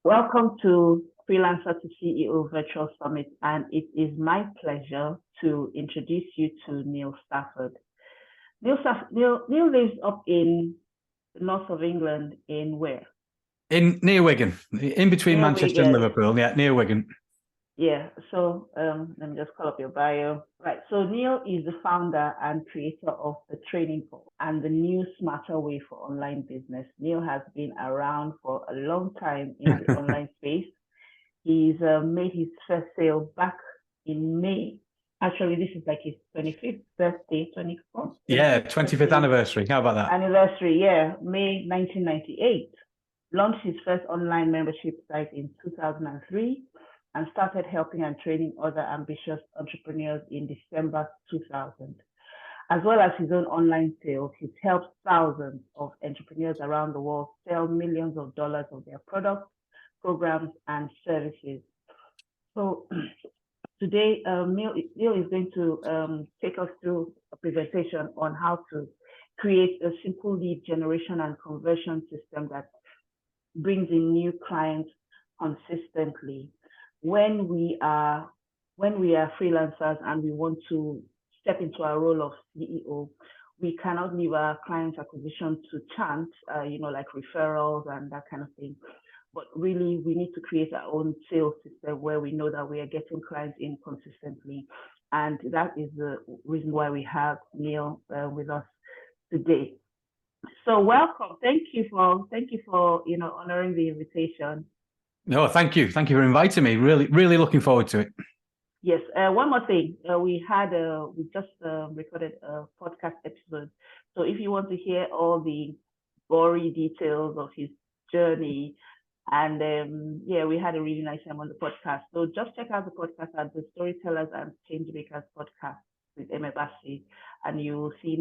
Welcome to Freelancer to CEO Virtual Summit, and it is my pleasure to introduce you to Neil Stafford. Neil lives up in the north of England in where? Near Wigan, in between Near Manchester Wigan. and Liverpool. Yeah, near Wigan. Yeah, so let me just call up your bio. Right, so Neil is the founder and creator of the Training Pool and the new smarter way for online business. Neil has been around for a long time in the online space. He's made his first sale back in May. Actually, this is like his 25th birthday, 24th? Yeah, 25th anniversary. How about that? Anniversary, yeah, May 1998. Launched his first online membership site in 2003 and started helping and training other ambitious entrepreneurs in December 2000. As well as his own online sales, he's helped thousands of entrepreneurs around the world sell millions of dollars of their products, programs, and services. So today, Neil is going to take us through a presentation on how to create a simple lead generation and conversion system that brings in new clients consistently. When we are freelancers and we want to step into our role of CEO, we cannot leave our client acquisition to chance, like referrals and that kind of thing. But really, we need to create our own sales system where we know that we are getting clients in consistently. And that is the reason why we have Neil with us today. So welcome. Thank you for honoring the invitation. No, thank you. Thank you for inviting me. Really looking forward to it. Yes. One more thing. We just recorded a podcast episode. So if you want to hear all the gory details of his journey, and we had a really nice time on the podcast. So just check out the podcast at the Storytellers and Changemakers podcast with Emma Bassi, and you will see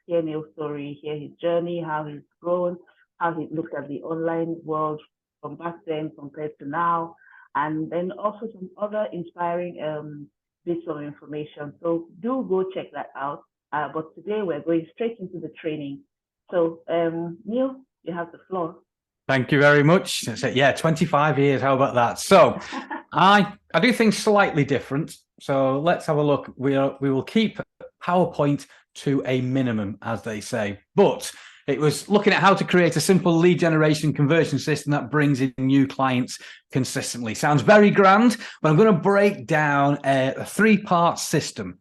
hear Neil's story, hear his journey, how he's grown, how he looked at the online world from back then compared to now, and then also some other inspiring bits of information. So do go check that out. But today we're going straight into the training. So Neil, you have the floor. Thank you very much. Yeah, 25 years. How about that? So I do things slightly different. So let's have a look. We will keep PowerPoint to a minimum, as they say. But it was looking at how to create a simple lead generation conversion system that brings in new clients consistently. Sounds very grand, but I'm going to break down a three-part system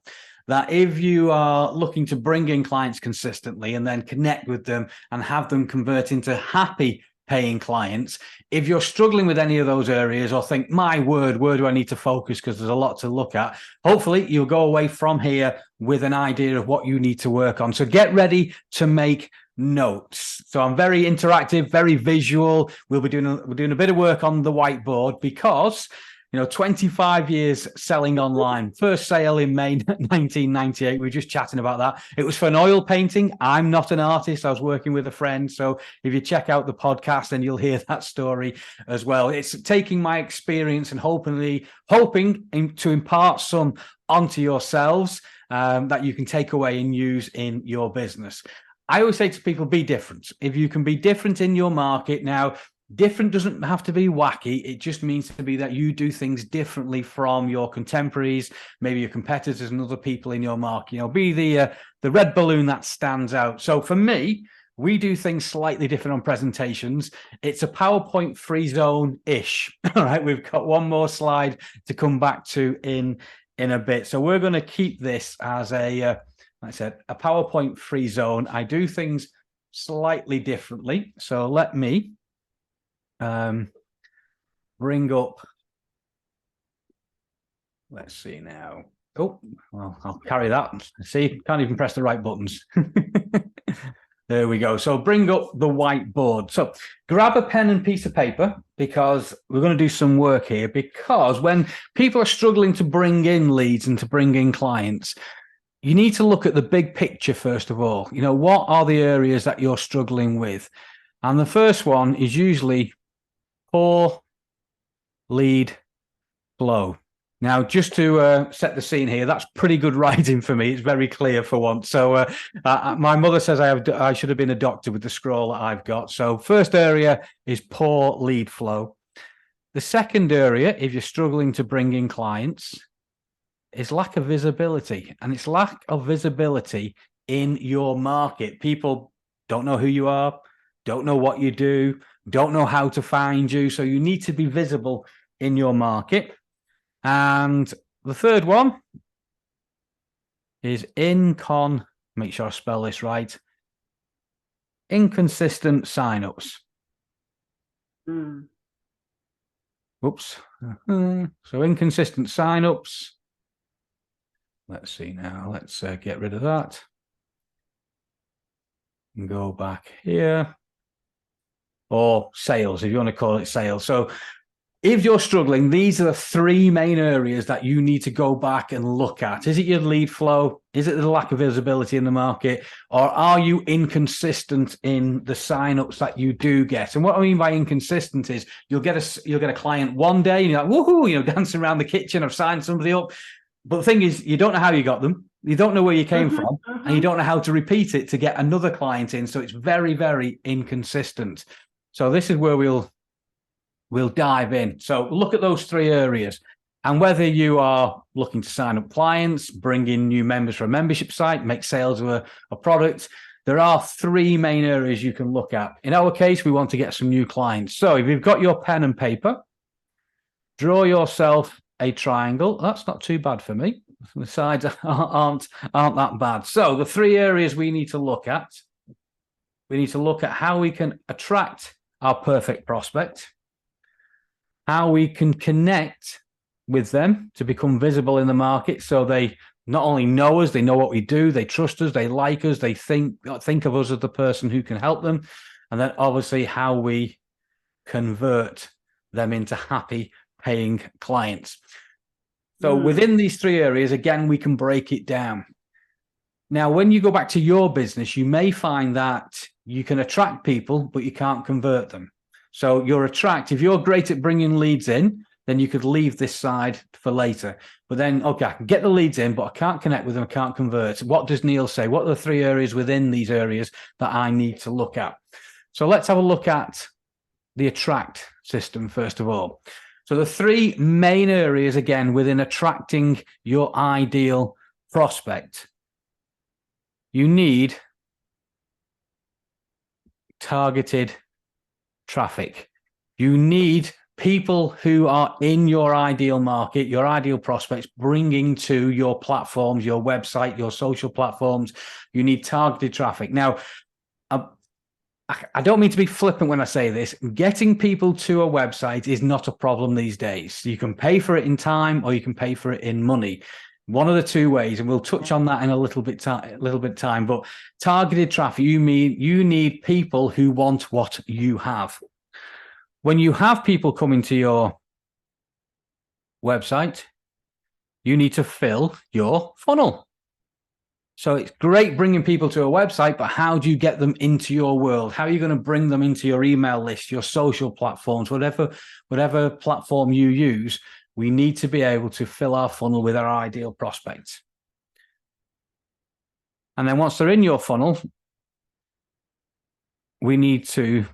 that if you are looking to bring in clients consistently and then connect with them and have them convert into happy paying clients, if you're struggling with any of those areas or think, my word, where do I need to focus because there's a lot to look at, hopefully you'll go away from here with an idea of what you need to work on. So get ready to make notes. So I'm very interactive, very visual. We're doing a bit of work on the whiteboard because 25 years selling online. First sale in May 1998. We were just chatting about that. It was for an oil painting. I'm not an artist. I was working with a friend. So if you check out the podcast, then you'll hear that story as well. It's taking my experience and hoping to impart some onto yourselves that you can take away and use in your business. I always say to people, be different. If you can be different in your market now, different doesn't have to be wacky. It just means to be that you do things differently from your contemporaries, maybe your competitors and other people in your market. Be the red balloon that stands out. So for me, we do things slightly different on presentations. It's a PowerPoint free zone-ish. All right, we've got one more slide to come back to in a bit. So we're going to keep this as like I said, a PowerPoint free zone. I do things slightly differently. So let me bring up, let's see now. Oh, well, I'll carry that. See, can't even press the right buttons. There we go. So bring up the whiteboard. So grab a pen and piece of paper because we're going to do some work here, because when people are struggling to bring in leads and to bring in clients, you need to look at the big picture first of all. What are the areas that you're struggling with? And the first one is usually poor lead flow. Now, just to set the scene here, that's pretty good writing for me. It's very clear for once. So my mother says I should have been a doctor with the scroll that I've got. So first area is poor lead flow. The second area, if you're struggling to bring in clients, is lack of visibility. And it's lack of visibility in your market. People don't know who you are, don't know what you do, don't know how to find you. So you need to be visible in your market. And the third one is make sure I spell this right, inconsistent signups. Oops. So inconsistent signups. Let's see now. Let's get rid of that. And go back here. Or sales, if you want to call it sales. So if you're struggling, these are the three main areas that you need to go back and look at. Is it your lead flow? Is it the lack of visibility in the market? Or are you inconsistent in the signups that you do get? And what I mean by inconsistent is you'll get a client one day and you're like, woohoo, dancing around the kitchen, I've signed somebody up. But the thing is, you don't know how you got them. You don't know where you came from, and you don't know how to repeat it to get another client in. So it's very, very inconsistent. So this is where we'll dive in. So look at those three areas. And whether you are looking to sign up clients, bring in new members for a membership site, make sales of a product, there are three main areas you can look at. In our case, we want to get some new clients. So if you've got your pen and paper, draw yourself a triangle. That's not too bad for me. The sides aren't that bad. So the three areas we need to look at. We need to look at how we can attract our perfect prospect, how we can connect with them to become visible in the market so they not only know us, they know what we do, they trust us, they like us, they think of us as the person who can help them, and then obviously how we convert them into happy paying clients. So within these three areas, again, we can break it down. Now, when you go back to your business, you may find that you can attract people, but you can't convert them. So if you're great at bringing leads in, then you could leave this side for later. But then, okay, I can get the leads in, but I can't connect with them, I can't convert. What does Neil say? What are the three areas within these areas that I need to look at? So let's have a look at the attract system, first of all. So the three main areas, again, within attracting your ideal prospect. You need targeted traffic. You need people who are in your ideal market, your ideal prospects, bringing to your platforms, your website, your social platforms. You need targeted traffic. Now, I don't mean to be flippant when I say this. Getting people to a website is not a problem these days. You can pay for it in time or you can pay for it in money. One of the two ways, and we'll touch on that in a little bit time. But targeted traffic, you need people who want what you have. When you have people coming to your website, you need to fill your funnel. So it's great bringing people to a website, but how do you get them into your world? How are you going to bring them into your email list, your social platforms, whatever platform you use? We need to be able to fill our funnel with our ideal prospects. And then once they're in your funnel, we need to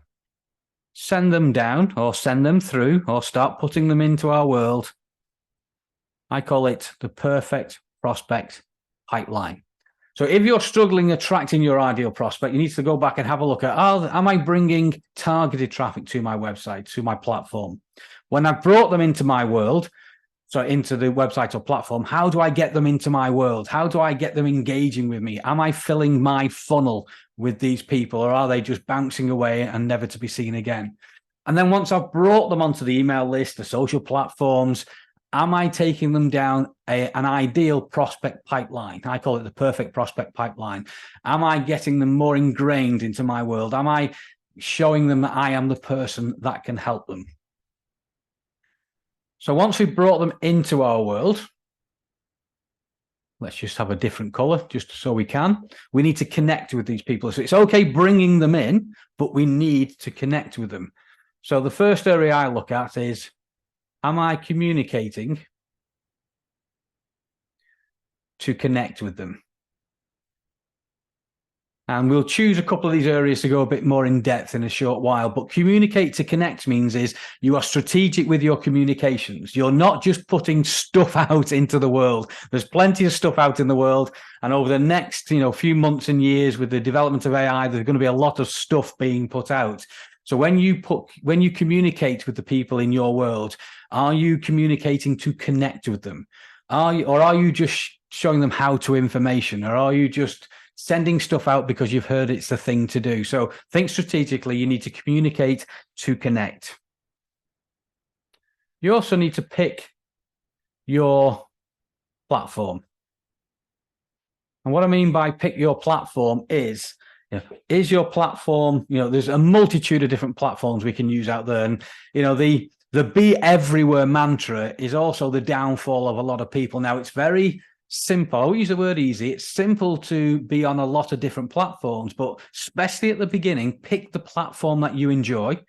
send them down or send them through or start putting them into our world. I call it the perfect prospect pipeline. So if you're struggling attracting your ideal prospect, you need to go back and have a look at, am I bringing targeted traffic to my website, to my platform? When I've brought them into my world, so into the website or platform, how do I get them into my world? How do I get them engaging with me? Am I filling my funnel with these people, or are they just bouncing away and never to be seen again? And then once I've brought them onto the email list, the social platforms, am I taking them down an ideal prospect pipeline? I call it the perfect prospect pipeline. Am I getting them more ingrained into my world? Am I showing them that I am the person that can help them? So once we've brought them into our world, let's just have a different color just so we need to connect with these people. So it's okay bringing them in, but we need to connect with them. So the first area I look at is, am I communicating to connect with them? And we'll choose a couple of these areas to go a bit more in depth in a short while. But communicate to connect means is you are strategic with your communications. You're not just putting stuff out into the world. There's plenty of stuff out in the world. And over the next, few months and years with the development of AI, there's going to be a lot of stuff being put out. So when you communicate with the people in your world, are you communicating to connect with them? Are you just showing them how to information? Or are you just sending stuff out because you've heard it's the thing to do? So think strategically. You need to communicate to connect. You also need to pick your platform. And what I mean by pick your platform is your platform, there's a multitude of different platforms we can use out there. And, the be everywhere mantra is also the downfall of a lot of people. Now, it's very simple. I'll use the word easy. It's simple to be on a lot of different platforms, but especially at the beginning, pick the platform that you enjoy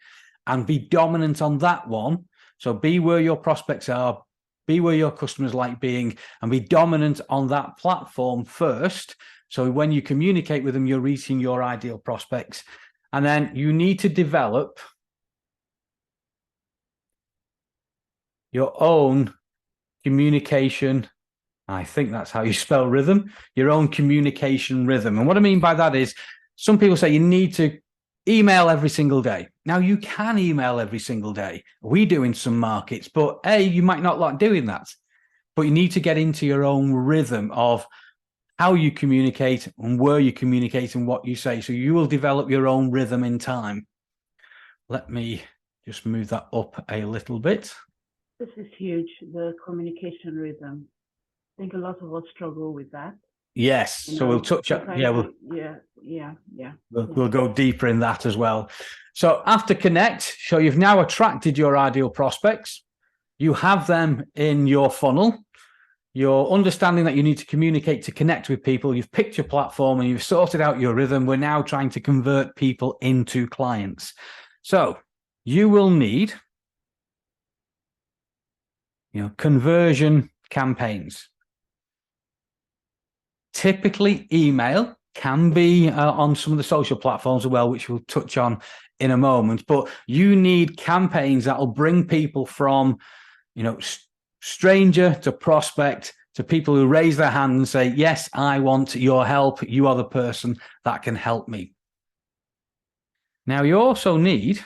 and be dominant on that one. So be where your prospects are, be where your customers like being, and be dominant on that platform first. So when you communicate with them, you're reaching your ideal prospects. And then you need to develop your own communication. I think that's how you spell rhythm, your own communication rhythm. And what I mean by that is some people say you need to email every single day. Now, you can email every single day. We do in some markets, but you might not like doing that. But you need to get into your own rhythm of how you communicate and where you communicate and what you say. So you will develop your own rhythm in time. Let me just move that up a little bit. This is huge, the communication rhythm. I think a lot of us struggle with that. Yes, so we'll touch on, we'll go deeper in that as well. So after connect, so you've now attracted your ideal prospects. You have them in your funnel. You're understanding that you need to communicate to connect with people. You've picked your platform and you've sorted out your rhythm. We're now trying to convert people into clients. So you will need, conversion campaigns. Typically, email can be on some of the social platforms as well, which we'll touch on in a moment. But you need campaigns that will bring people from, stranger to prospect to people who raise their hand and say, yes, I want your help. You are the person that can help me. Now, you also need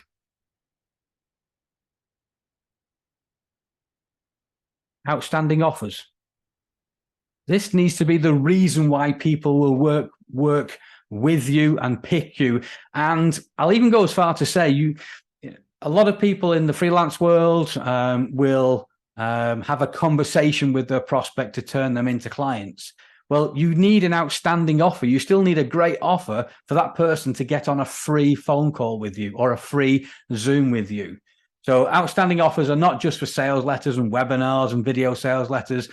outstanding offers. This needs to be the reason why people will work with you and pick you. And I'll even go as far to say a lot of people in the freelance world will have a conversation with their prospect to turn them into clients. Well, you need an outstanding offer. You still need a great offer for that person to get on a free phone call with you or a free Zoom with you. So outstanding offers are not just for sales letters and webinars and video sales letters.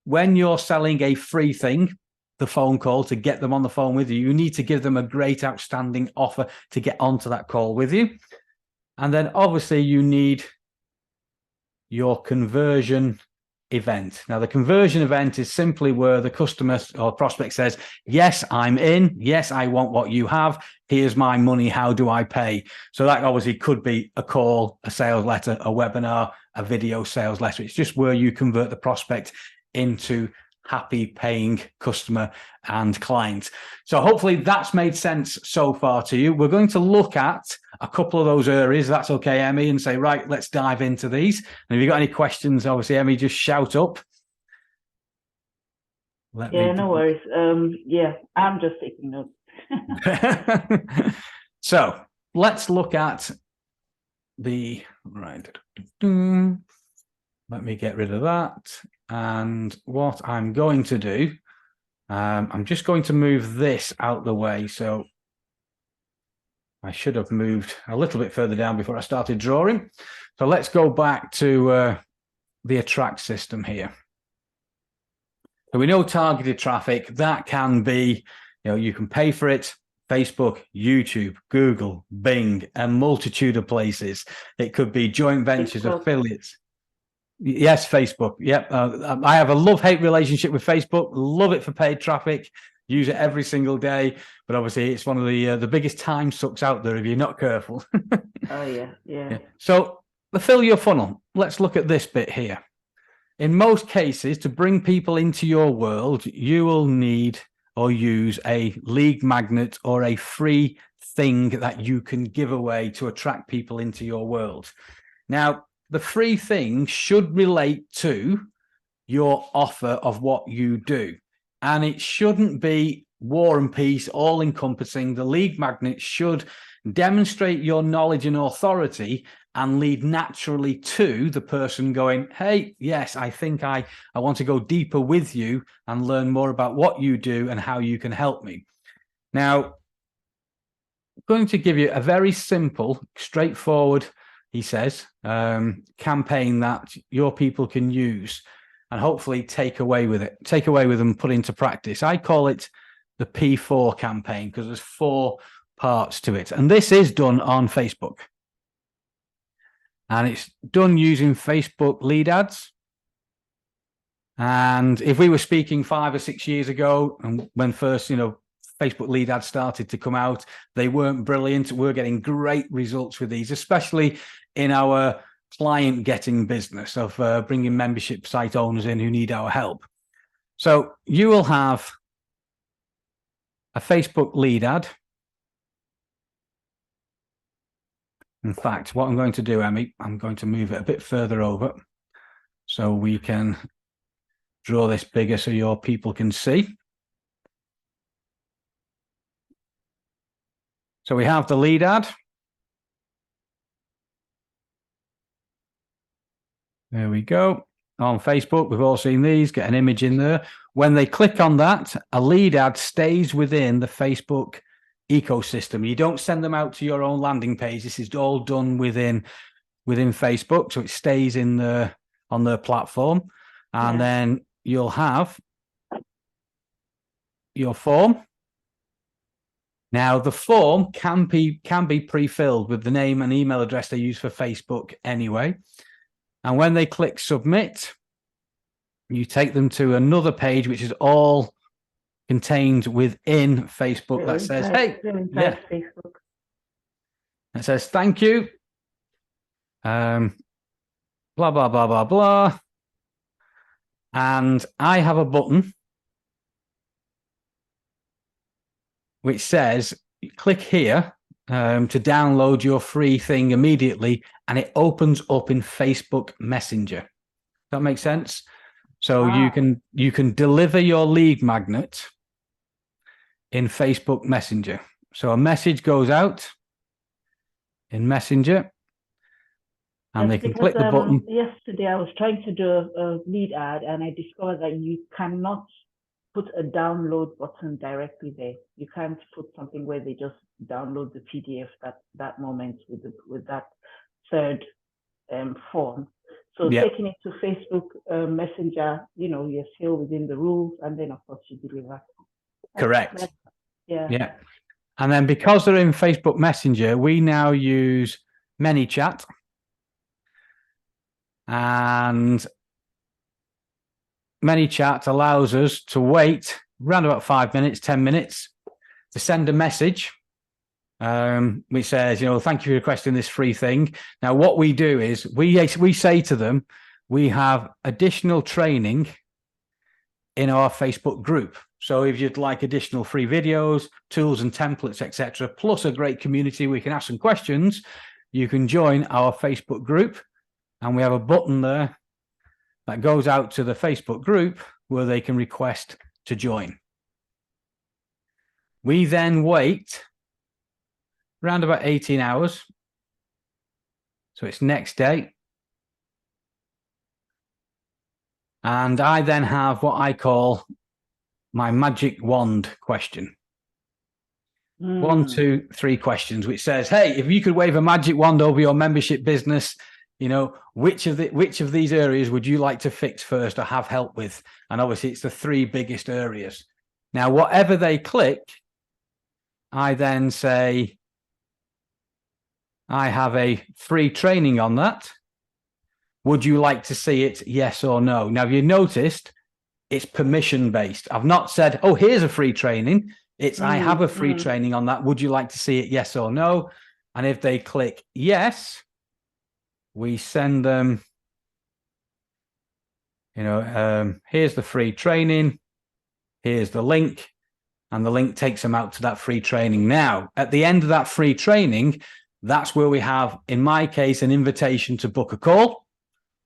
When you're selling a free thing, the phone call to get them on the phone with you, you need to give them a great outstanding offer to get onto that call with you. And then obviously you need your conversion event. Now, the conversion event is simply where the customer or prospect says, yes, I'm in. Yes, I want what you have. Here's my money. How do I pay? So that obviously could be a call, a sales letter, a webinar, a video sales letter. It's just where you convert the prospect into happy paying customer and client. So hopefully that's made sense so far to you. We're going to look at a couple of those areas. That's okay, Emmy, and say, right, let's dive into these. And if you've got any questions, obviously, Emmy, just shout up. No worries. I'm just taking notes. So let's look at the, right. Let me get rid of that. And what I'm going to do, I'm just going to move this out the way. So I should have moved a little bit further down before I started drawing. So let's go back to the attract system here. So we know targeted traffic, that can be, you can pay for it. Facebook, YouTube, Google, Bing, a multitude of places. It could be joint ventures, affiliates. Yes, Facebook. Yep. I have a love-hate relationship with Facebook. Love it for paid traffic. use it every single day. But obviously, it's one of the biggest time sucks out there if you're not careful. Oh yeah. So the fill your funnel. Let's look at this bit here. In most cases, to bring people into your world, you will need or use a lead magnet or a free thing that you can give away to attract people into your world. Now, the free thing should relate to your offer of what you do. And it shouldn't be war and peace, all encompassing. The lead magnet should demonstrate your knowledge and authority and lead naturally to the person going, hey, yes, I think I want to go deeper with you and learn more about what you do and how you can help me. Now, I'm going to give you a very simple, straightforward, he says, campaign that your people can use and hopefully take away with them, put into practice. I call it the P4 campaign because there's 4 parts to it. And this is done on Facebook. And it's done using Facebook lead ads. And if we were speaking 5 or 6 years ago, and when first, Facebook lead ads started to come out, they weren't brilliant. We're getting great results with these, especially in our client getting business of bringing membership site owners in who need our help. So you will have a Facebook lead ad. In fact, what I'm going to do, Emmy, I'm going to move it a bit further over so we can draw this bigger so your people can see. So we have the lead ad. There we go. On Facebook, we've all seen these, get an image in there. When they click on that, a lead ad stays within the Facebook ecosystem. You don't send them out to your own landing page. This is all done within Facebook. So it stays on their platform. And then you'll have your form. Now, the form can be pre-filled with the name and email address they use for Facebook anyway. And when they click submit, you take them to another page, which is all contained within Facebook that says, hey, Facebook. It says, thank you. Blah, blah, blah, blah, blah. And I have a button which says, click here to download your free thing immediately, and it opens up in Facebook Messenger. Does that make sense? So you can deliver your lead magnet in Facebook Messenger. So a message goes out in Messenger, and they can click the button. Yesterday, I was trying to do a lead ad, and I discovered that you cannot put a download button directly there. You can't put something where they just download the PDF that moment with that third form. So taking it to Facebook Messenger, you're still within the rules, and then of course you deliver. Correct. Yeah. And then because they're in Facebook Messenger, we now use ManyChat. And ManyChat allows us to wait around about 5 minutes, 10 minutes to send a message which says, thank you for requesting this free thing. Now, what we do is we say to them, we have additional training in our Facebook group. So if you'd like additional free videos, tools and templates, etc., plus a great community, we can ask some questions. You can join our Facebook group, and we have a button there that goes out to the Facebook group where they can request to join. We then wait around about 18 hours. So it's next day. And I then have what I call my magic wand question. 1, 2, 3 questions, which says, hey, if you could wave a magic wand over your membership business, which of these areas would you like to fix first or have help with? And obviously it's the 3 biggest areas. Now, whatever they click, I then say, I have a free training on that. Would you like to see it? Yes or no? Now, if you noticed, it's permission based. I've not said, oh, here's a free training. It's I have a free training on that. Would you like to see it? Yes or no? And if they click yes, we send them, here's the free training. Here's the link. And the link takes them out to that free training. Now, at the end of that free training, that's where we have, in my case, an invitation to book a call,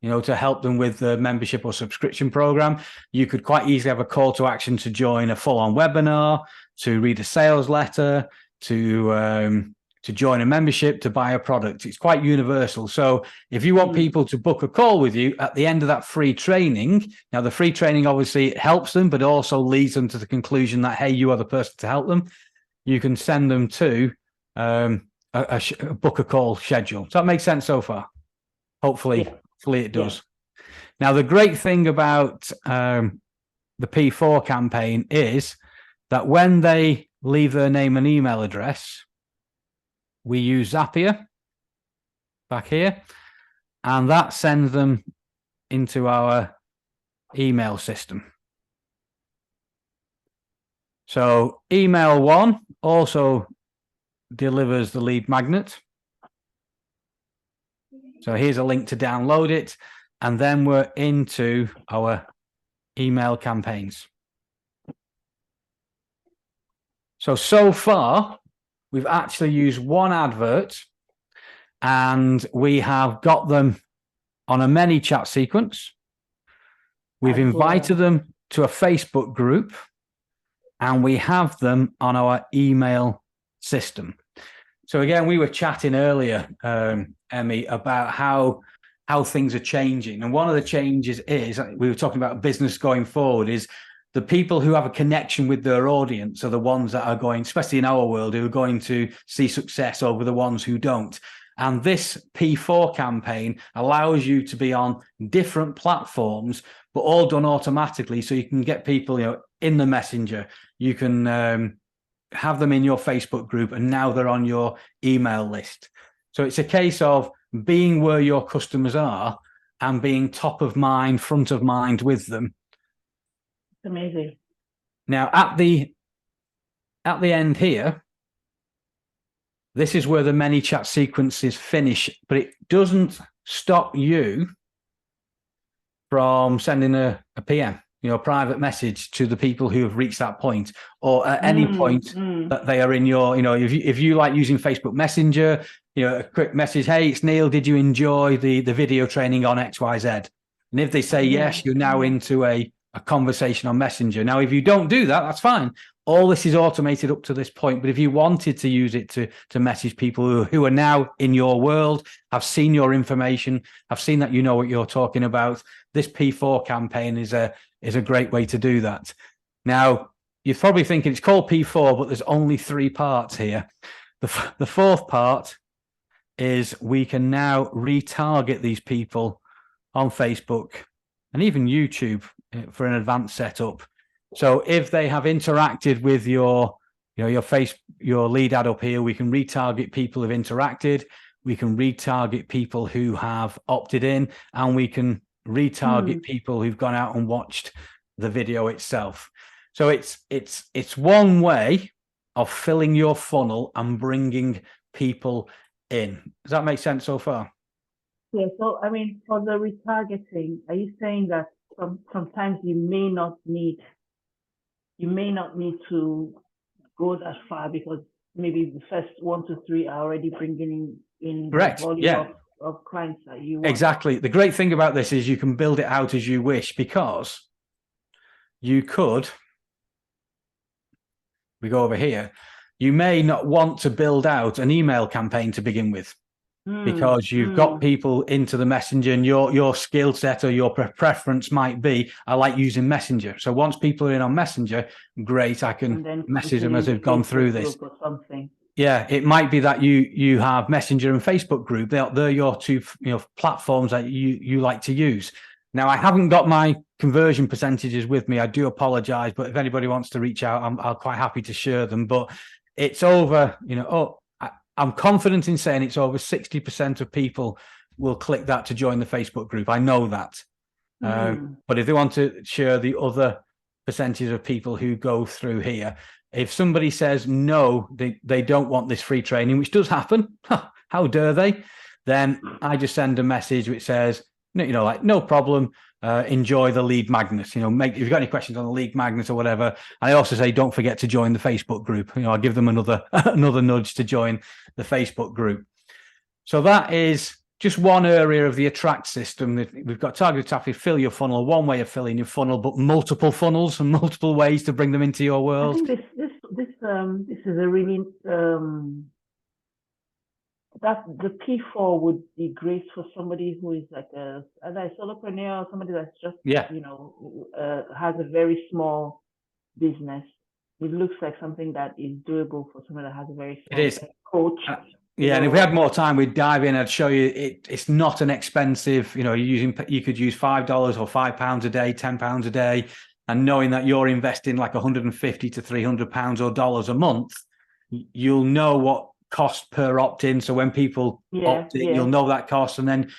to help them with the membership or subscription program. You could quite easily have a call to action to join a full-on webinar, to read a sales letter, to join a membership, to buy a product. It's quite universal. So if you want people to book a call with you at the end of that free training, now the free training obviously it helps them, but also leads them to the conclusion that, hey, you are the person to help them. You can send them to a book a call schedule. Does that make sense so far? Hopefully it does. Yeah. Now, the great thing about the P4 campaign is that when they leave their name and email address, we use Zapier back here, and that sends them into our email system. So email one also delivers the lead magnet. So here's a link to download it, and then we're into our email campaigns. So far, we've actually used one advert, and we have got them on a many chat sequence. We've invited them to a Facebook group, and we have them on our email system. So again, we were chatting earlier, Emmy, about how things are changing. And one of the changes is, we were talking about business going forward, is the people who have a connection with their audience are the ones that are going, especially in our world, who are going to see success over the ones who don't. And this P4 campaign allows you to be on different platforms, but all done automatically. So you can get people, in the messenger. You can have them in your Facebook group, and now they're on your email list. So it's a case of being where your customers are and being top of mind, front of mind with them. Amazing. Now, at the end here, this is where the many chat sequences finish, but it doesn't stop you from sending a PM, a private message to the people who have reached that point, or at any point that they are in your, if you like using Facebook Messenger, a quick message, hey, it's Neil, did you enjoy the video training on XYZ? And if they say yes, you're now into a conversation on Messenger. Now, if you don't do that, that's fine. All this is automated up to this point. But if you wanted to use it to message people who are now in your world, have seen your information, have seen that you know what you're talking about, this P4 campaign is a great way to do that. Now, you're probably thinking it's called P4, but there's only 3 parts here. The fourth part is we can now retarget these people on Facebook and even YouTube for an advanced setup. So if they have interacted with your lead ad up here, we can retarget people who've interacted. We can retarget people who have opted in, and we can retarget people who've gone out and watched the video itself. So it's one way of filling your funnel and bringing people in. Does that make sense so far? Yeah. So I mean, for the retargeting, are you saying that sometimes you may not need to go that far, because maybe the first 1 to 3 are already bringing in Correct. the volume of clients that you want? Exactly. The great thing about this is you can build it out as you wish, because you could, we go over here, you may not want to build out an email campaign to begin with, because you've got people into the Messenger, and your skill set or your preference might be, I like using Messenger. So once people are in on Messenger, great, I can message them as they've gone through this. Or something. Yeah, it might be that you have Messenger and Facebook group. They're your 2 platforms that you like to use. Now, I haven't got my conversion percentages with me. I do apologize, but if anybody wants to reach out, I'm quite happy to share them. But it's over, I'm confident in saying it's over 60% of people will click that to join the Facebook group. I know that. But if they want to share the other percentage of people who go through here, if somebody says no, they don't want this free training, which does happen, how dare they? Then I just send a message which says, like, no problem. Enjoy the lead magnet. If you've got any questions on the lead magnet or whatever. I also say, don't forget to join the Facebook group. I'll give them another nudge to join the Facebook group. So that is just one area of the attract system. We've got targeted traffic, fill your funnel, one way of filling your funnel, but multiple funnels and multiple ways to bring them into your world. I think this is a really that the P4 would be great for somebody who is like a solopreneur, somebody that's just has a very small business. It looks like something that is doable for someone that has a very small coach. And if we had more time, we'd dive in. I'd show you it's not an expensive, you could use $5 or £5 a day, £10 a day. And knowing that you're investing like £150 to £300 or dollars a month, you'll know what cost per opt-in. So when people opt in, you'll know that cost. And then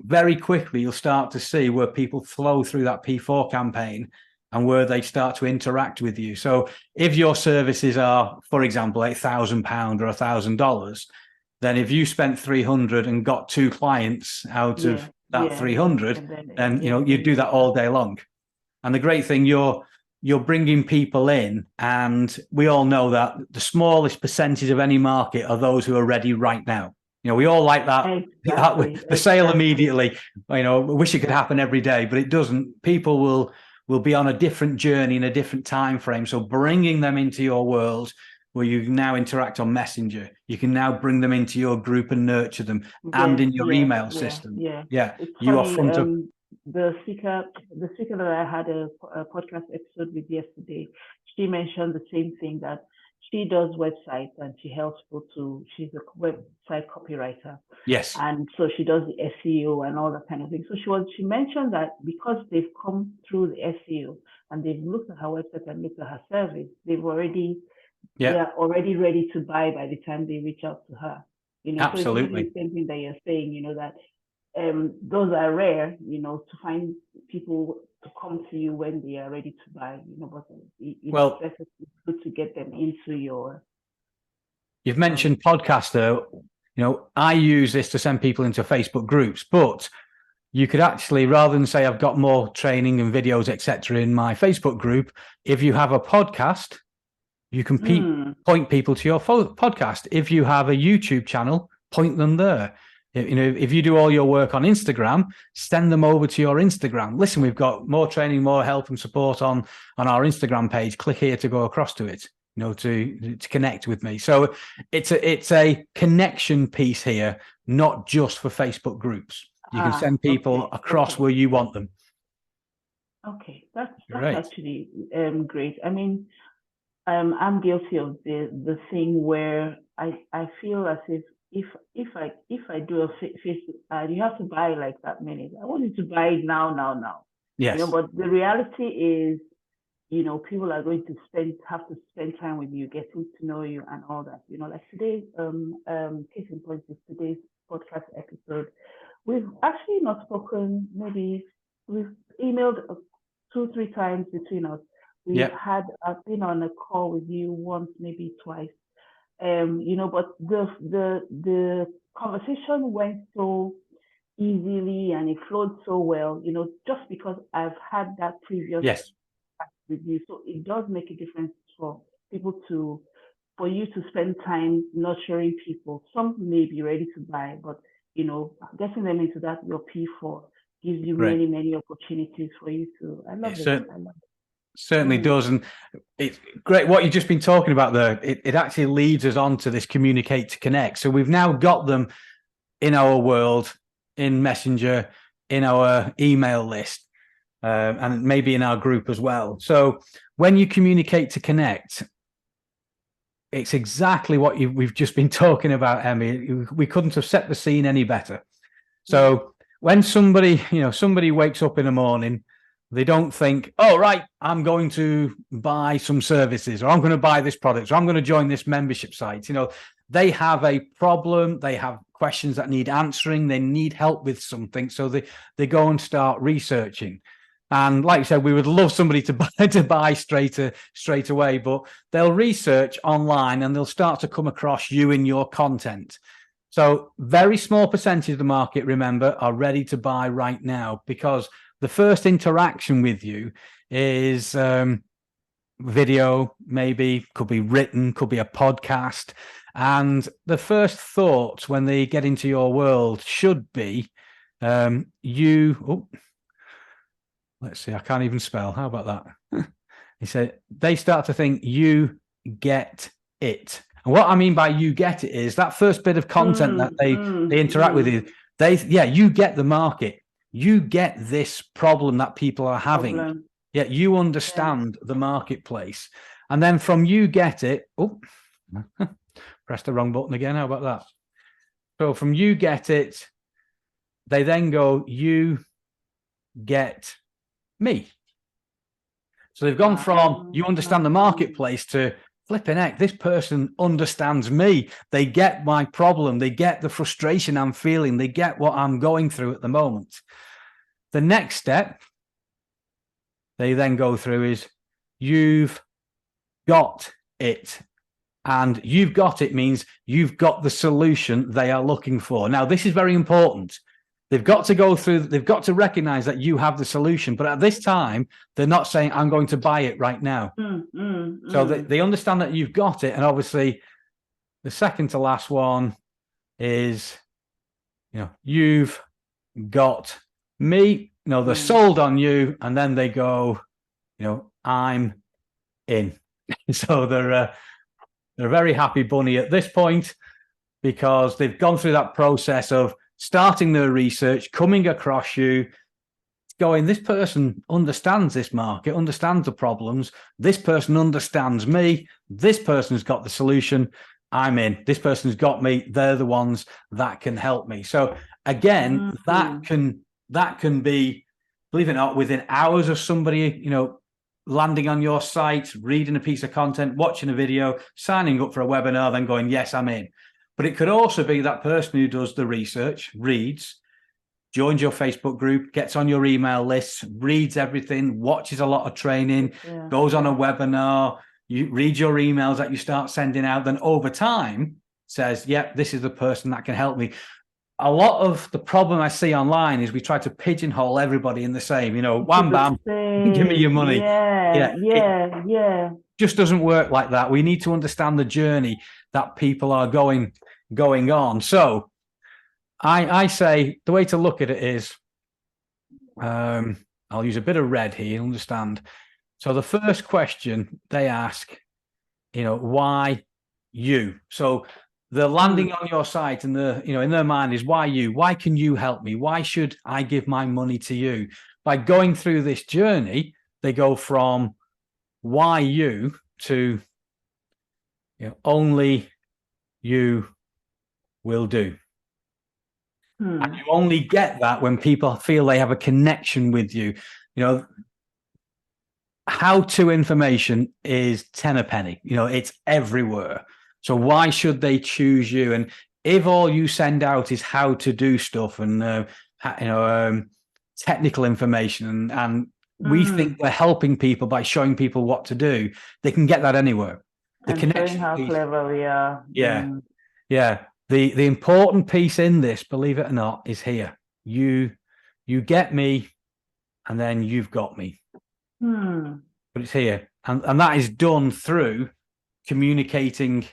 very quickly, you'll start to see where people flow through that P4 campaign and where they start to interact with you. So if your services are, for example, £8,000 or $1,000, then if you spent 300 and got 2 clients out of that 300, then you do that all day long. And the great thing, you're bringing people in, and we all know that the smallest percentage of any market are those who are ready right now. We all like that, the sale immediately. We wish it could happen every day, but it doesn't. People will be on a different journey in a different time frame. So bringing them into your world, where you now interact on Messenger, you can now bring them into your group and nurture them, and in your email system. It's you funny, are front of. The speaker that I had a podcast episode with yesterday, she mentioned the same thing, that she does websites and she helps people she's a website copywriter. Yes. And so she does the SEO and all that kind of thing. So she mentioned that because they've come through the SEO and they've looked at her website and looked at her service, they are already ready to buy by the time they reach out to her. Absolutely. So it's the same thing that you're saying, that those are rare, to find people to come to you when they are ready to buy, but it's good to get them into your. You've mentioned podcaster. I use this to send people into Facebook groups, but you could actually, rather than say I've got more training and videos, etc., in my Facebook group, if you have a podcast, you can point people to your podcast. If you have a YouTube channel, point them there. If you do all your work on Instagram, send them over to your Instagram. Listen, we've got more training, more help and support on our Instagram page. Click here to go across to it, to connect with me. So it's a connection piece here, not just for Facebook groups. You can send people across where you want them. Okay, that's actually great. I mean, I'm guilty of the thing where I feel as if I do a Facebook ad, you have to buy like that many. I want you to buy it now. Yes. But the reality is, people are going to have to spend time with you, getting to know you and all that. Like today's case in point is today's podcast episode. We've actually not spoken. Maybe we've emailed 2-3 times between us. I've been on a call with you once, maybe twice. But the conversation went so easily and it flowed so well, just because I've had that previous with you. So it does make a difference for for you to spend time nurturing people. Some may be ready to buy, but getting them into that your P4 gives you many, many opportunities for you to. I love it. Certainly does. And it's great what you've just been talking about there. It actually leads us on to this communicate to connect. So we've now got them in our world, in Messenger, in our email list, and maybe in our group as well. So when you communicate to connect, it's exactly what we've just been talking about, Emmy. We couldn't have set the scene any better. So when somebody wakes up in the morning, They don't think, oh, right, I'm going to buy some services, or I'm going to buy this product, or I'm going to join this membership site. They have a problem. They have questions that need answering. They need help with something. So they go and start researching. And like you said, we would love somebody to buy straight away, but they'll research online and they'll start to come across you in your content. So very small percentage of the market, remember, are ready to buy right now, because the first interaction with you is video, maybe, could be written, could be a podcast. And the first thoughts when they get into your world should be let's see, I can't even spell. How about that? He said they start to think you get it. And what I mean by you get it is that first bit of content that they interact with you. You get the market. You get this problem that people are having. Yeah, you understand the marketplace. And then from you get it, press the wrong button again. How about that? So from you get it, they then go, you get me. So they've gone from you understand the marketplace to flipping heck, this person understands me. They get my problem. They get the frustration I'm feeling. They get what I'm going through at the moment. The next step they then go through is you've got it. And you've got it means you've got the solution they are looking for. Now, this is very important. They've got to recognize that you have the solution. But at this time, they're not saying, I'm going to buy it right now. So they understand that you've got it. And obviously, the second to last one is, you've got me. They're sold on you. And then they go, I'm in. So they're a very happy bunny at this point, because they've gone through that process of starting their research, coming across you, going, this person understands this market, understands the problems. This person understands me. This person's got the solution. I'm in. This person's got me. They're the ones that can help me. So again, that can be, believe it or not, within hours of somebody, landing on your site, reading a piece of content, watching a video, signing up for a webinar, then going, yes, I'm in. But it could also be that person who does the research, reads, joins your Facebook group, gets on your email list, reads everything, watches a lot of training, goes on a webinar, you read your emails that you start sending out, then over time says, yeah, this is the person that can help me. A lot of the problem I see online is we try to pigeonhole everybody in the same, wham, bam, give me your money. Yeah. Just doesn't work like that. We need to understand the journey that people are going on. So I say the way to look at it is, I'll use a bit of red here, understand. So the first question they ask, why you? So the landing on your site and in their mind is, why you? Why can you help me? Why should I give my money to you? By going through this journey, they go from why you to only you will do. And you only get that when people feel they have a connection with you. How-to information is 10 a penny. It's everywhere. So why should they choose you? And if all you send out is how to do stuff and technical information, and we think we're helping people by showing people what to do, they can get that anywhere. The connection, how clever we are. Yeah. The important piece in this, believe it or not, is here. You get me, and then you've got me. But it's here, and that is done through communicating.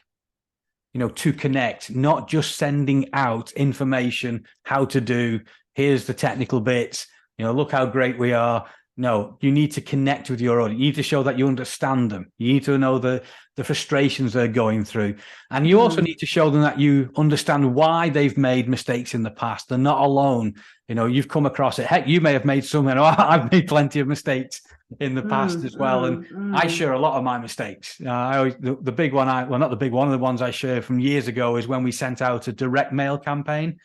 To connect, not just sending out information, how to do, here's the technical bits, look how great we are. No, you need to connect with your audience. You need to show that you understand them. You need to know the frustrations they're going through. And you also need to show them that you understand why they've made mistakes in the past. They're not alone. You've come across it. Heck, you may have made some, I've made plenty of mistakes in the past as well. And I share a lot of my mistakes. I always, the big one, not the big one of the ones I share from years ago is when we sent out a direct mail campaign.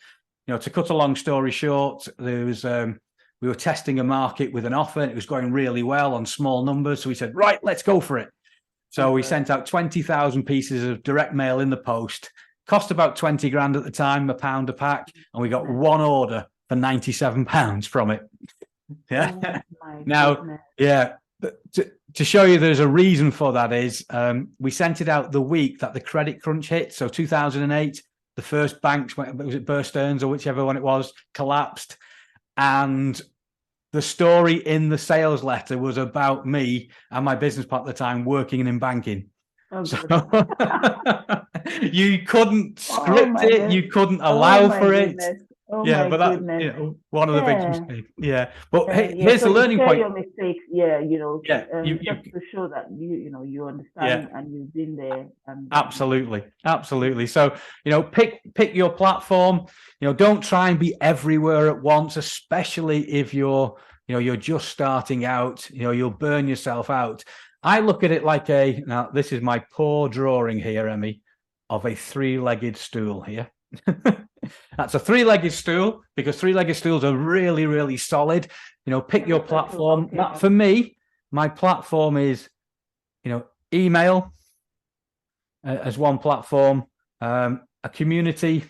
To cut a long story short, there was, we were testing a market with an offer and it was going really well on small numbers. So we said, right, let's go for it. So we sent out 20,000 pieces of direct mail in the post, cost about 20 grand at the time, £1 a pack. And we got one order for £97 from it. Yeah. Oh, now, yeah. To show you there's a reason for that is we sent it out the week that the credit crunch hit. So 2008, the first banks, was it Bear Stearns or whichever one it was, collapsed. And the story in the sales letter was about me and my business partner at the time working in banking. Oh, so you couldn't script it, you couldn't allow for it. Oh, yeah, but that one of the big mistakes. Yeah, but here's the learning point. Your mistakes, just to show that you understand and you've been there. And absolutely. So pick your platform. Don't try and be everywhere at once, especially if you're just starting out. You'll burn yourself out. I look at it like now this is my poor drawing here, Emmy, of a three-legged stool here. That's a three-legged stool because three-legged stools are really, really solid. Pick your platform. That, for me, my platform is, email as one platform, a community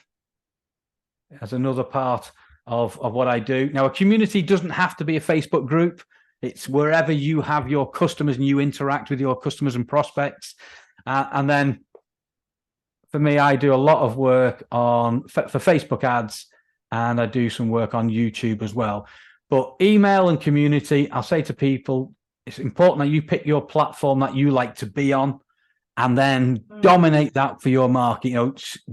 as another part of what I do. Now, a community doesn't have to be a Facebook group. It's wherever you have your customers and you interact with your customers and prospects. And then for me, I do a lot of work for Facebook ads, and I do some work on YouTube as well. But email and community, I'll say to people, it's important that you pick your platform that you like to be on and then dominate that for your market.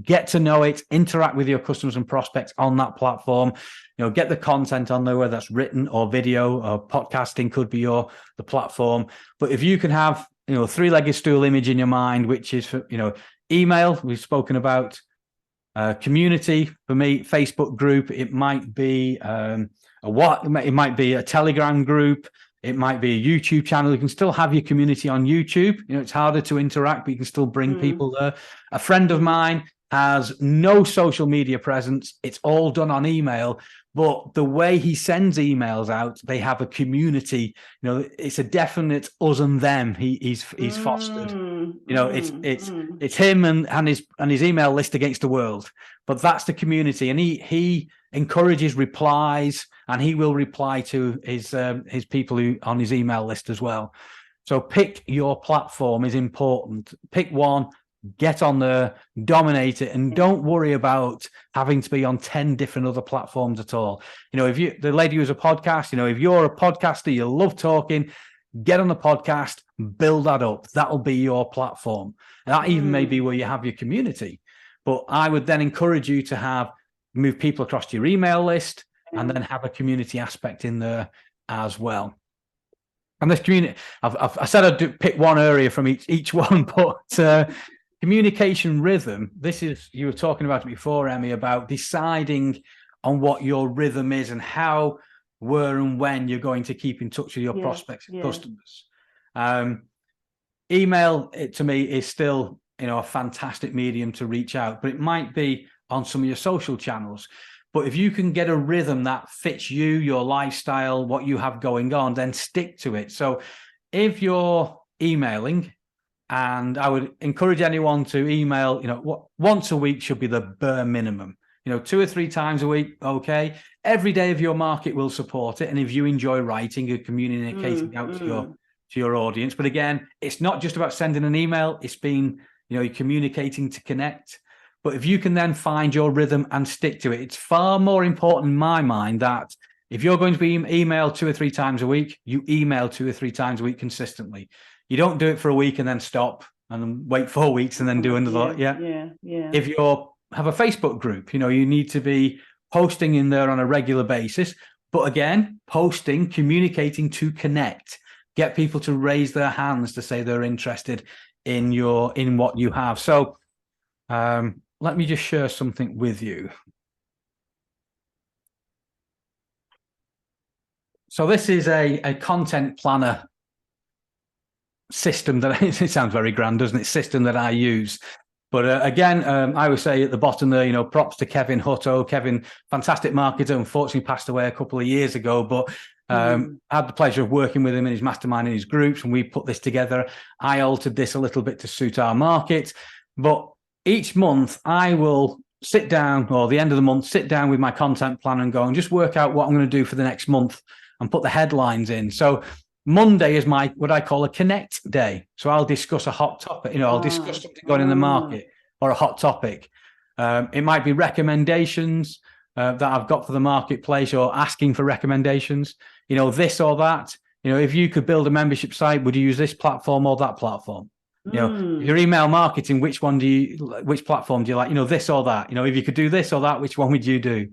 Get to know it, interact with your customers and prospects on that platform. Get the content on there, whether that's written or video or podcasting could be the platform. But if you can have, a three-legged stool image in your mind, which is for, email, we've spoken about, community, for me, Facebook group, it might be it might be a Telegram group, it might be a YouTube channel. You can still have your community on YouTube. It's harder to interact, but you can still bring people there. A friend of mine has no social media presence. It's all done on email. But the way he sends emails out, they have a community. It's a definite us and them. He's fostered. It's him and his email list against the world. But that's the community, and he encourages replies, and he will reply to his people who on his email list as well. So pick your platform is important. Pick one. Get on there, dominate it, and don't worry about having to be on 10 different other platforms at all. If the lady who's a podcast, if you're a podcaster, you love talking, get on the podcast, build that up. That'll be your platform. And that even may be where you have your community. But I would then encourage you to move people across to your email list and then have a community aspect in there as well. And this community, I said I'd pick one area from each one, but communication rhythm, you were talking about it before, Emmy, about deciding on what your rhythm is and how, where and when you're going to keep in touch with your prospects and customers. Email, to me, is still, a fantastic medium to reach out, but it might be on some of your social channels. But if you can get a rhythm that fits you, your lifestyle, what you have going on, then stick to it. So if you're emailing, and I would encourage anyone to email, once a week should be the bare minimum. 2 or 3 times a week, okay. Every day of your market will support it. And if you enjoy writing, you're communicating out to your audience. But again, it's not just about sending an email. It's you're communicating to connect. But if you can then find your rhythm and stick to it, it's far more important in my mind that if you're going to be emailed 2 or 3 times a week, you email 2 or 3 times a week consistently. You don't do it for a week and then stop and then wait 4 weeks and then do another. If you have a Facebook group, you need to be posting in there on a regular basis. But again, posting, communicating to connect, get people to raise their hands to say they're interested in what you have. So let me just share something with you. So this is a content planner system that it sounds very grand, doesn't it? System that I use. But again, I would say at the bottom there, props to Kevin Hutto. Kevin, fantastic marketer, unfortunately passed away a couple of years ago, but I had the pleasure of working with him in his mastermind and his groups, and we put this together. I altered this a little bit to suit our market. But each month I will sit down, or the end of the month, sit down with my content plan and go and just work out what I'm going to do for the next month and put the headlines in. So Monday is my what I call a connect day. So I'll discuss a hot topic. I'll discuss something going in the market or a hot topic. It might be recommendations that I've got for the marketplace, or asking for recommendations. This or that. If you could build a membership site, would you use this platform or that platform? Your email marketing, which platform do you like? This or that. If you could do this or that, which one would you do?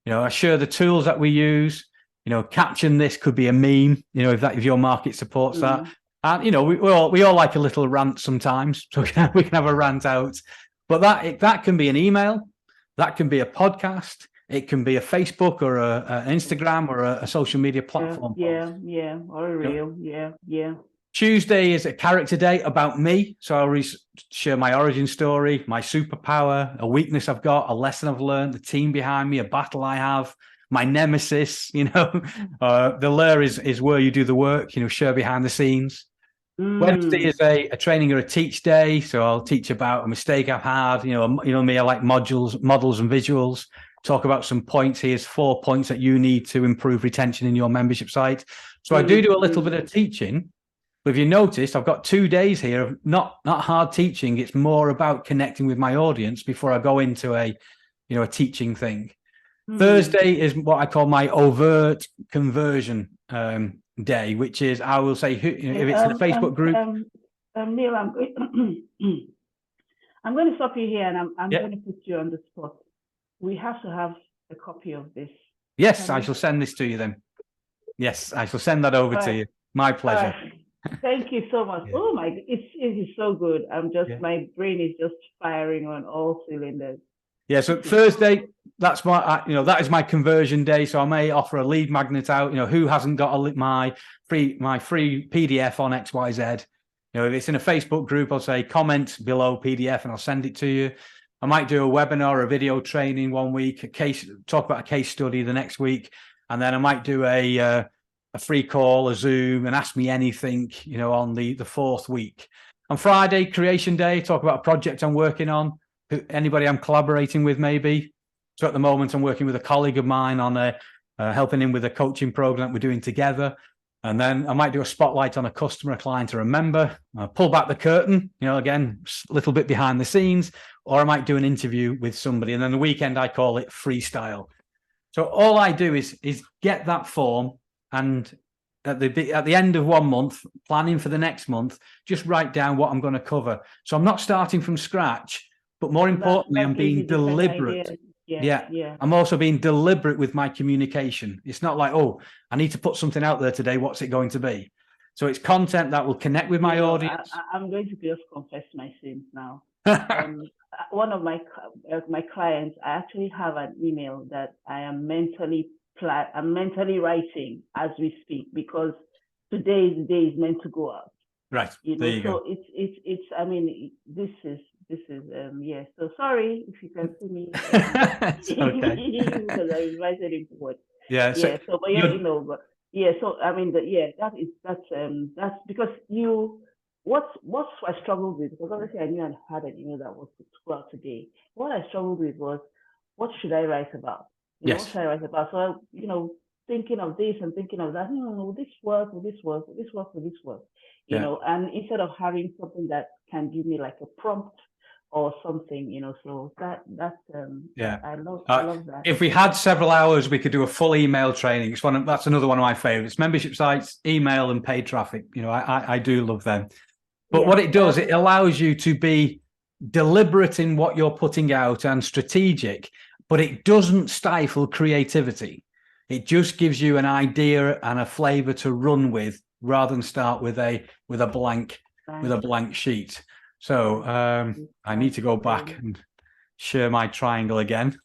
I share the tools that we use. Caption this could be a meme, if your market supports that. And, we all like a little rant sometimes, so we can have a rant out. But that can be an email, that can be a podcast, it can be a Facebook or an Instagram or a social media platform. Yeah, or a reel, yeah. Tuesday is a character day about me. So I'll share my origin story, my superpower, a weakness I've got, a lesson I've learned, the team behind me, a battle I have, my nemesis. The lure is where you do the work, share behind the scenes. Wednesday is a training or a teach day. So I'll teach about a mistake I've had. Me, I like models and visuals. Talk about some points. Here's 4 points that you need to improve retention in your membership site. So I do a little bit of teaching. But if you noticed, I've got 2 days here of not hard teaching. It's more about connecting with my audience before I go into a teaching thing. Thursday is what I call my overt conversion day, which is, I will say, if it's in a Facebook group. Neil, I'm going to stop you here, and I'm going to put you on the spot. We have to have a copy of this. Yes, I shall send this to you then. Yes, I shall send that over to you. My pleasure. Thank you so much. Oh my, it is so good. My brain is just firing on all cylinders. Yeah, so Thursday, that's that is my conversion day. So I may offer a lead magnet out. Who hasn't got my free PDF on XYZ? If it's in a Facebook group, I'll say comment below PDF and I'll send it to you. I might do a webinar, a video training one week, talk about a case study the next week, and then I might do a free call, a Zoom, and ask me anything, on the fourth week. On Friday, creation day, talk about a project I'm working on. Anybody I'm collaborating with, maybe. So at the moment, I'm working with a colleague of mine on helping him with a coaching program that we're doing together. And then I might do a spotlight on a customer, a client, or a member. Pull back the curtain, again, a little bit behind the scenes. Or I might do an interview with somebody. And then the weekend, I call it freestyle. So all I do is get that form, and at the end of 1 month, planning for the next month, just write down what I'm going to cover. So I'm not starting from scratch. But more importantly, I'm being deliberate. Yeah. I'm also being deliberate with my communication. It's not like, I need to put something out there today. What's it going to be? So it's content that will connect with my audience. I'm going to just confess my sins now. One of my clients, I actually have an email that I am mentally writing as we speak, because today's day is meant to go out. Right. There you go. It's. I mean, this is. Yeah. So sorry if you can see me. Okay. Because I invited him forward. Yeah. So, yeah. So, but So I mean, that's because what I struggled with, because obviously I knew I had an email that was to go out today. What I struggled with was, what should I write about? Yes. What should I write about? So thinking of this and thinking of that. Will this work? Will this work? Will this work? Will this work? And instead of having something that can give me like a prompt or something, so I love that. If we had several hours, we could do a full email training. That's another one of my favorites. Membership sites, email, and paid traffic. I do love them. But what it does, it allows you to be deliberate in what you're putting out and strategic, but it doesn't stifle creativity. It just gives you an idea and a flavor to run with, rather than start with a blank sheet. So I need to go back and share my triangle again,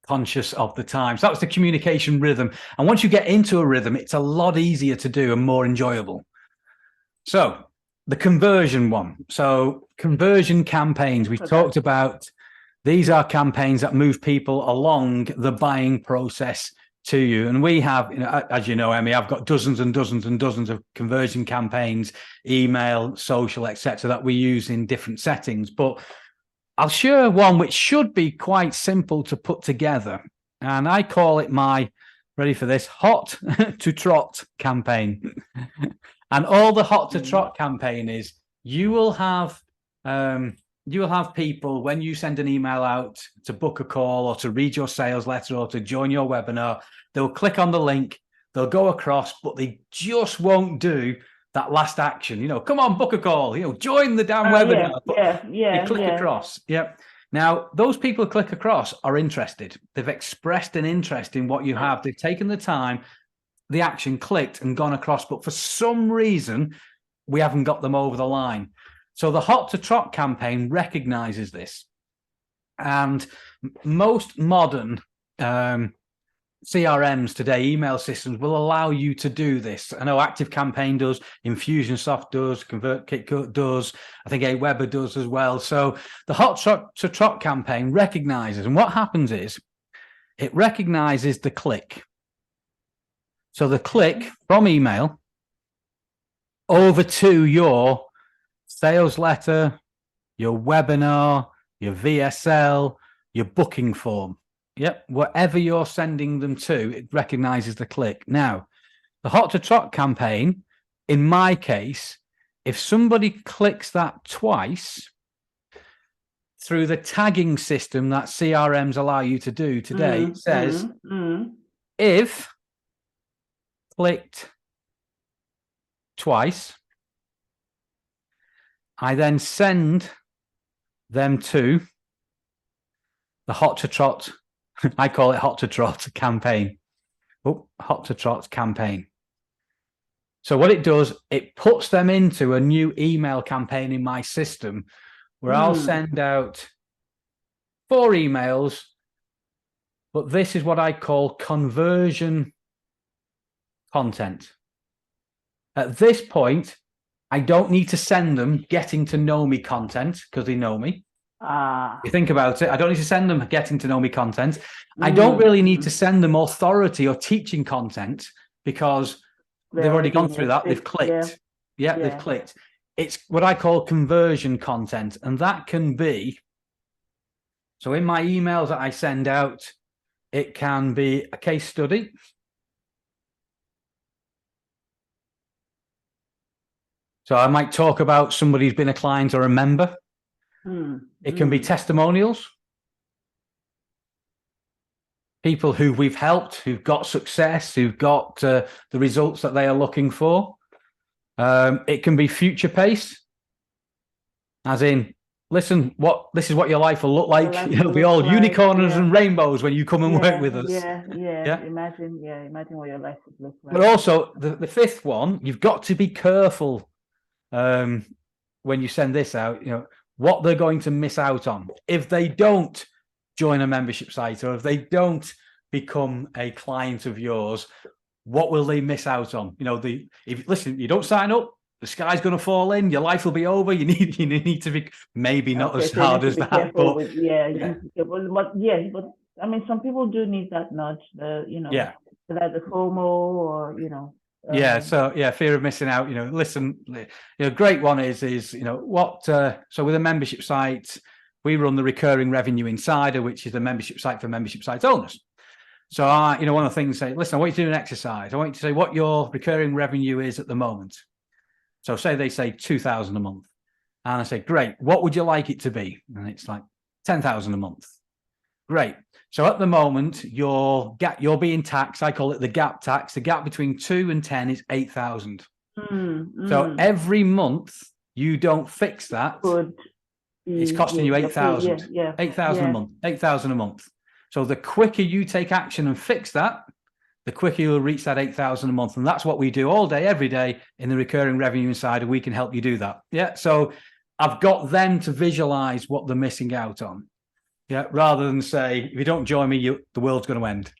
conscious of the time. So that was the communication rhythm. And once you get into a rhythm, it's a lot easier to do and more enjoyable. So the conversion one. So conversion campaigns, we've talked about, these are campaigns that move people along the buying process to you. And we have, as you know, Emmy, I've got dozens and dozens and dozens of conversion campaigns, email, social, etc., that we use in different settings. But I'll share one which should be quite simple to put together. And I call it my, ready for this, hot to trot campaign. And all the hot to trot campaign is you will have people, when you send an email out to book a call or to read your sales letter or to join your webinar, they'll click on the link, they'll go across, but they just won't do that last action. Come on, book a call, join the damn webinar. They click across. Yep. Now, those people who click across are interested. They've expressed an interest in what you have. They've taken the time, the action clicked and gone across, but for some reason, we haven't got them over the line. So the hot to trot campaign recognizes this. And most modern CRMs today, email systems, will allow you to do this. I know ActiveCampaign does, Infusionsoft does, ConvertKit does, I think Aweber does as well. So the hot to trot campaign recognizes, and what happens is it recognizes the click. So the click from email over to your sales letter, your webinar, your VSL, your booking form. Yep, whatever you're sending them to, it recognizes the click. Now, the hot to trot campaign, in my case, if somebody clicks that twice through the tagging system that CRMs allow you to do today, it says, if clicked twice, I then send them to the hot to trot. I call it hot to trot campaign. Hot to trot campaign. So what it does, it puts them into a new email campaign in my system where I'll send out 4 emails, but this is what I call conversion content. At this point, I don't need to send them getting to know me content because they know me. You think about it, I don't need to send them getting to know me content. I don't really need to send them authority or teaching content because they've already gone through that. They've clicked. Yeah, they've clicked. It's what I call conversion content. And that can be, so in my emails that I send out, it can be a case study. So I might talk about somebody who's been a client or a member. It can be testimonials. People who we've helped, who've got success, who've got the results that they are looking for. It can be future pace, as in, listen, this is what your life will look like. It'll be all unicorns and rainbows when you come and work with us. Imagine what your life would look like. But also the fifth one, you've got to be careful when you send this out, what they're going to miss out on if they don't join a membership site or if they don't become a client of yours. What will they miss out on? If listen, you don't sign up, the sky's going to fall in, your life will be over. You need to be, maybe not as hard as that, but but I mean, some people do need that nudge, like the FOMO or fear of missing out. Listen, great one is what. So with a membership site, we run the Recurring Revenue Insider, which is the membership site for membership site owners. So one of the things, say, listen, I want you to do an exercise. I want you to say what your recurring revenue is at the moment. So they say 2,000 a month, and I say, great. What would you like it to be? And it's like 10,000 a month. Great. So at the moment, you're being taxed. I call it the gap tax. The gap between 2 and 10 is 8,000. So every month you don't fix that, it's costing you 8,000. 8,000 a month. 8,000 a month. So the quicker you take action and fix that, the quicker you'll reach that 8,000 a month. And that's what we do all day, every day in the Recurring Revenue Insider. We can help you do that. Yeah. So I've got them to visualize what they're missing out on. Yeah, rather than say, if you don't join me, the world's going to end,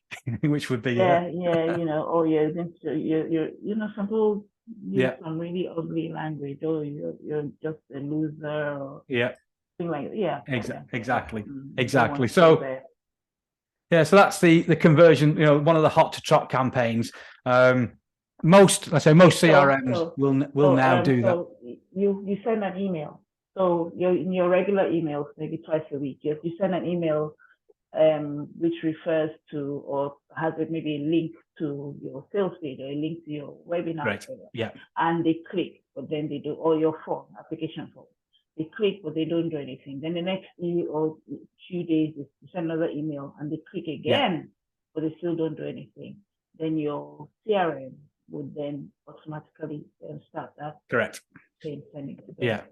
which would be some people use some really ugly language. Oh, you're just a loser, or Yeah. thing like that. Yeah. Exactly. You don't want Exactly. to go So there. yeah, so that's the conversion. One of the hot to trot campaigns. Most CRMs will now do that. So you send an email. So you're in your regular emails, maybe twice a week. You send an email which refers to or has maybe a link to your sales page or a link to your webinar. Right. Yeah. And they click, but then they do all your form, application form. They click, but they don't do anything. Then the next few days, you send another email and they click again, but they still don't do anything. Then your CRM would then automatically start that. Correct. Sending to them. Yeah.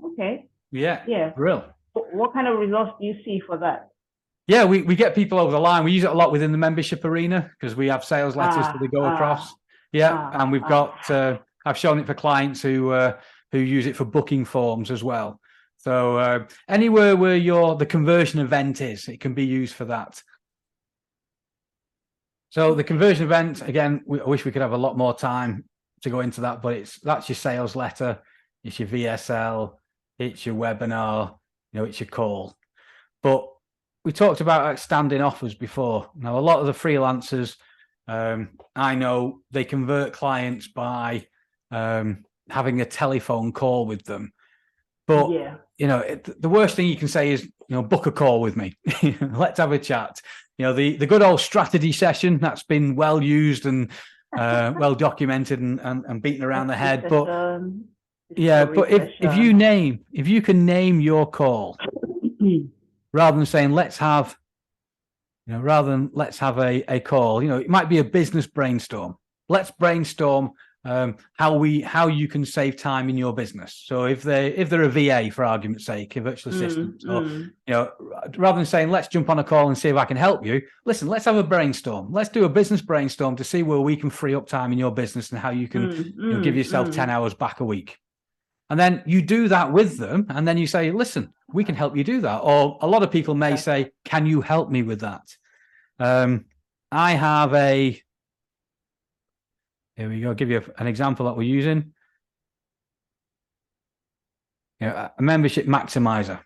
Okay. Yeah. Yeah. Real. What kind of results do you see for that? Yeah, we get people over the line. We use it a lot within the membership arena because we have sales letters that they go across. And we've got I've shown it for clients who use it for booking forms as well. So anywhere where the conversion event is, it can be used for that. So the conversion event, again, I wish we could have a lot more time to go into that, but that's your sales letter, it's your VSL, it's your webinar, it's your call. But we talked about outstanding offers before. Now, a lot of the freelancers, I know they convert clients by having a telephone call with them. But, the worst thing you can say is, book a call with me. Let's have a chat. The good old strategy session that's been well used and well documented and beaten around the head. But but if you can name your call, rather than saying let's have a call, it might be a business brainstorm. Let's brainstorm how you can save time in your business. So if they're a VA, for argument's sake, a virtual assistant, or rather than saying let's jump on a call and see if I can help you, listen, let's have a brainstorm. Let's do a business brainstorm to see where we can free up time in your business and how you can give yourself 10 hours back a week. And then you do that with them, and then you say, listen, we can help you do that. Or a lot of people may say, can you help me with that? I have here we go, give you an example that we're using. A membership maximizer.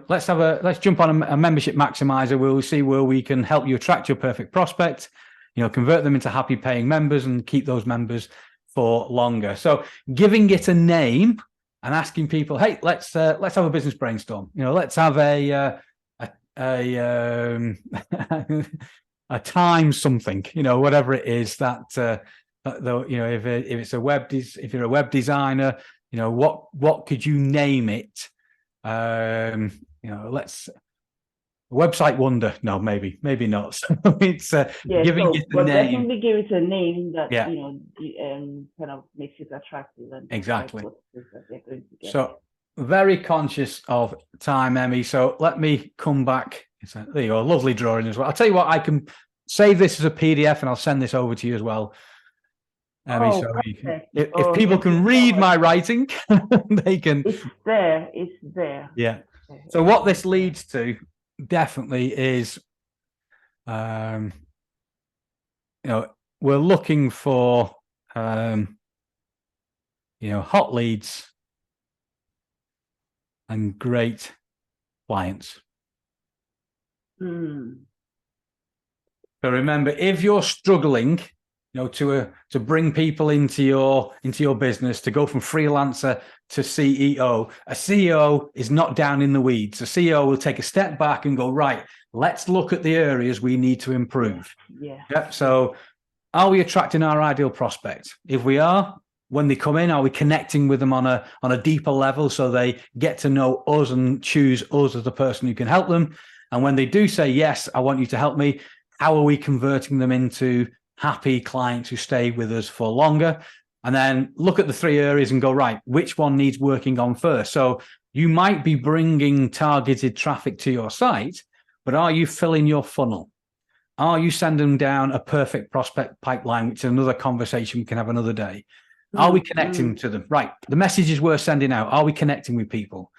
Let's jump on a membership maximizer where we'll see where we can help you attract your perfect prospect, convert them into happy paying members and keep those members for longer. So giving it a name and asking people, hey, let's have a business brainstorm. Let's have a time something. Whatever it is that if you're a web designer, what could you name it? Let's website wonder. No, maybe not. So it's giving it a name. Definitely give it a name that kind of makes it attractive. And exactly. So very conscious of time, Emmy. So let me come back. There you go, a lovely drawing as well. I'll tell you what, I can save this as a PDF and I'll send this over to you as well, Emmy. If people can read my writing, they can. It's there. Yeah. So what this leads to definitely is, we're looking for, hot leads and great clients. So remember, if you're struggling, to bring people into your business, to go from freelancer to CEO, a CEO is not down in the weeds. A CEO will take a step back and go, right, let's look at the areas we need to improve. So are we attracting our ideal prospect? If we are, when they come in, are we connecting with them on a deeper level so they get to know us and choose us as the person who can help them? And when they do say, yes, I want you to help me, how are we converting them into happy clients who stay with us for longer? And then look at the 3 areas and go, right, which one needs working on first? So you might be bringing targeted traffic to your site, but are you filling your funnel? Are you sending down a perfect prospect pipeline, which is another conversation we can have another day? Are we connecting to them? Right, the messages we're sending out, are we connecting with people?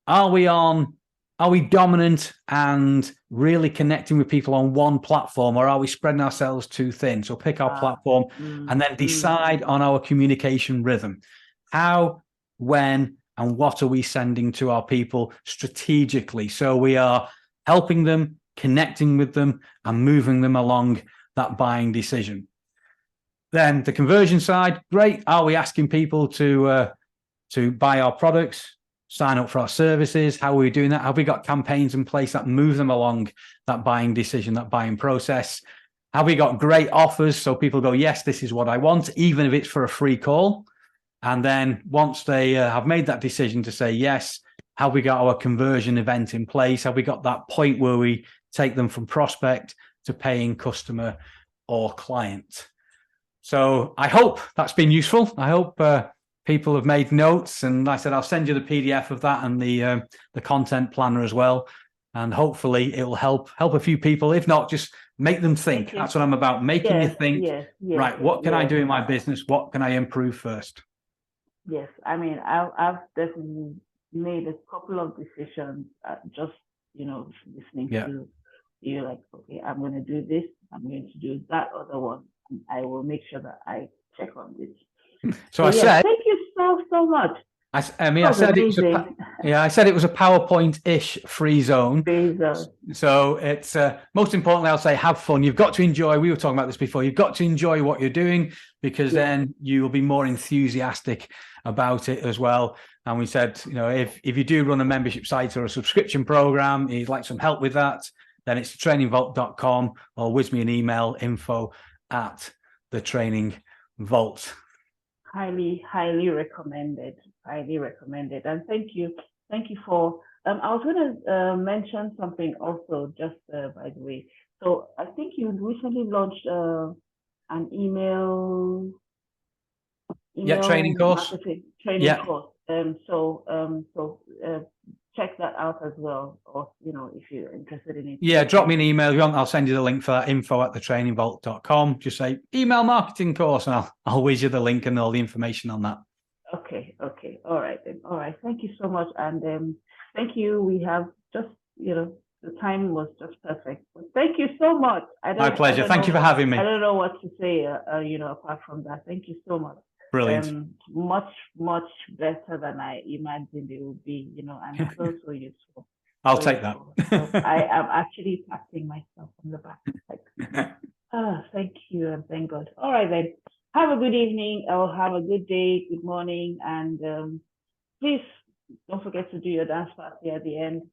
Are we on Are we dominant and really connecting with people on one platform, or are we spreading ourselves too thin? So pick our platform and then decide on our communication rhythm. How, when, and what are we sending to our people strategically? So we are helping them, connecting with them, and moving them along that buying decision. Then the conversion side, great. Are we asking people to buy our products, sign up for our services? How are we doing that? Have we got campaigns in place that move them along that buying decision, that buying process? Have we got great offers so people go, yes, this is what I want, even if it's for a free call? And then once they have made that decision to say yes, have we got our conversion event in place? Have we got that point where we take them from prospect to paying customer or client? So I hope that's been useful. I hope people have made notes, and like I said, I'll send you the PDF of that and the content planner as well. And hopefully it will help a few people. If not, just make them think. That's what I'm about, making you think, right, what can I do in my business? What can I improve first? Yes, I mean, I've definitely made a couple of decisions just, listening to you, like, okay, I'm going to do this, I'm going to do that other one. And I will make sure that I check on this. So I said, thank you so much. I said it was I said it was a PowerPoint-ish free zone. So it's most importantly, I'll say have fun. You've got to enjoy. We were talking about this before. You've got to enjoy what you're doing, because then you will be more enthusiastic about it as well. And we said, if you do run a membership site or a subscription program, you'd like some help with that, then it's thetrainingvault.com, or whiz me an email, info@thetrainingvault. Highly recommended. And thank you for I was going to mention something also, just by the way. So I think you recently launched an email training course. Course. So check that out as well, or if you're interested in it. Drop me an email if you want. I'll send you the link for that, info@thetrainingvault.com. Just say email marketing course, and I'll whiz you the link and all the information on that. Okay. All right then. All right. Thank you so much. And thank you. We have just, the time was just perfect. But thank you so much. My pleasure. Thank you for having me. I don't know what to say, apart from that. Thank you so much. Brilliant. Much better than I imagined it would be, and so useful. I'll take that. I am actually patting myself on the back. Thank you, and thank God. All right then. Have a good evening, or have a good day, good morning, and please don't forget to do your dance party at the end.